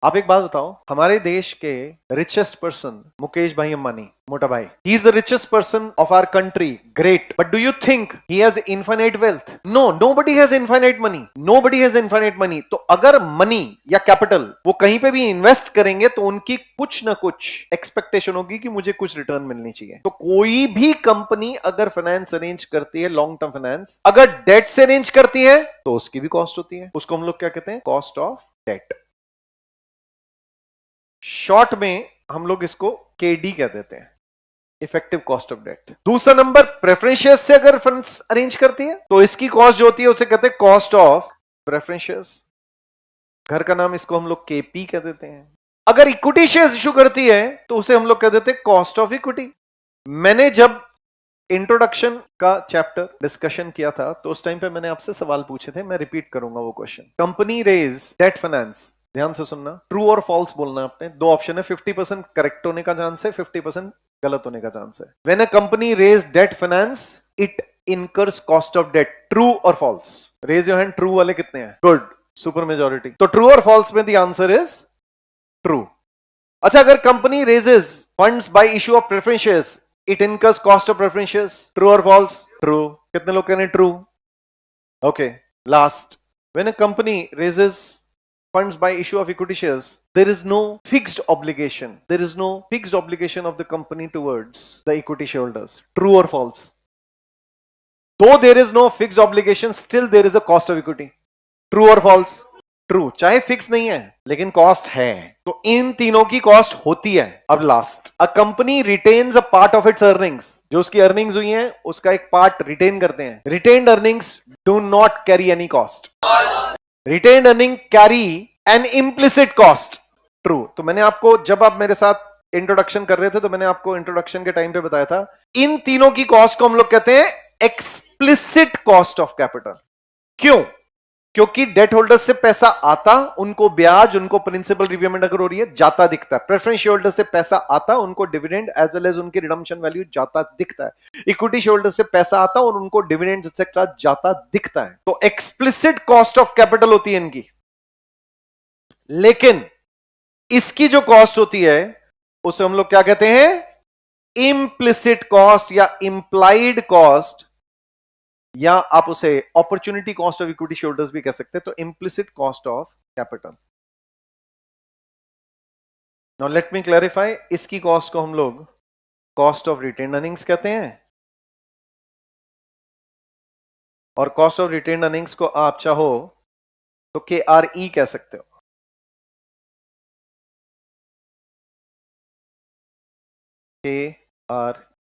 आप एक बात बताओ, हमारे देश के रिचेस्ट पर्सन मुकेश भाई अंबानी, मोटा भाई, he is the richest person of our country, great, but do you think he has infinite wealth? No, nobody has infinite money, nobody has infinite money. तो अगर मनी या कैपिटल वो कहीं पे भी इन्वेस्ट करेंगे तो उनकी कुछ ना कुछ एक्सपेक्टेशन होगी कि मुझे कुछ रिटर्न मिलनी चाहिए। तो कोई भी कंपनी अगर फाइनेंस अरेंज करती है, लॉन्ग टर्म फाइनेंस, अगर डेट से अरेंज करती है तो उसकी भी कॉस्ट होती है। उसको हम लोग क्या कहते हैं? Cost of date. शॉर्ट में हम लोग इसको केडी कह देते हैं, इफेक्टिव कॉस्ट ऑफ डेट। दूसरा नंबर, प्रेफरेंशियस से अगर फंड्स अरेंज करती है तो इसकी कॉस्ट जो होती है उसे कहते हैं कॉस्ट ऑफ प्रेफरेंशियस। घर का नाम इसको हम लोग केपी कह देते हैं। अगर इक्विटी शेयर्स इशू करती है तो उसे हम लोग कह देते हैं कॉस्ट ऑफ इक्विटी। मैंने जब इंट्रोडक्शन का चैप्टर डिस्कशन किया था तो उस टाइम पे मैंने आपसे सवाल पूछे थे, मैं रिपीट करूंगा वो question. Company raise debt finance, ध्यान से सुनना, ट्रू और फॉल्स बोलना आपने। दो ऑप्शन है, 50% करेक्ट होने का चांस है, 50% गलत होने का चांस है। When a company raise debt finance it incurs cost of debt, true और false? Raise your hand, true वाले कितने हैं? Good, super majority. तो ट्रू और फॉल्स में द आंसर इज ट्रू। अच्छा, अगर company raises funds by issue of preference shares it incurs cost of preference shares, true और फॉल्स? ट्रू। कितने लोग कह रहे हैं true? Okay, last, when a company raises funds by issue of equity shares, there is no fixed obligation. There is no fixed obligation of the company towards the equity shareholders. True or false? Though there is no fixed obligation, still there is a cost of equity. True or false? True. चाहे fix नहीं है लेकिन cost है, तो इन तीनों की cost होती है। अब last, a company retains a part of its earnings, जो उसकी अर्निंग्स हुई हैं उसका एक पार्ट रिटेन करते हैं। Retained earnings do not carry any cost. Retained earning carry N implicit cost. True. तो मैंने आपको, जब आप मेरे साथ इंट्रोडक्शन कर रहे थे तो मैंने आपको इंट्रोडक्शन के टाइम पे बताया था, इन तीनों की कॉस्ट को हम लोग कहते हैं एक्सप्लिसिट कॉस्ट ऑफ कैपिटल। क्यों? क्योंकि डेट होल्डर्स से पैसा आता, उनको ब्याज, उनको प्रिंसिपल रिपेमेंट अगर हो रही है, जाता दिखता है। प्रेफरेंस शेयर होल्डर से पैसा आता, उनको डिविडेंड एज वेल एज उनकी रिडम्पशन वैल्यू जाता दिखता है। इक्विटी शेयर होल्डर से पैसा आता और उनको डिविडेंड एक्सेट्रा जाता दिखता है। तो एक्सप्लिसिट कॉस्ट ऑफ कैपिटल होती है इनकी। लेकिन इसकी जो कॉस्ट होती है उसे हम लोग क्या कहते हैं? इम्प्लिसिट कॉस्ट या इंप्लाइड कॉस्ट, या आप उसे opportunity cost of equity shareholders भी कह सकते हैं। तो implicit cost of capital. Now let me clarify, इसकी कॉस्ट को हम लोग कॉस्ट ऑफ रिटेन्ड अर्निंग्स कहते हैं, और कॉस्ट ऑफ रिटेन्ड अर्निंग्स को आप चाहो तो KRE कह सकते हो। KRE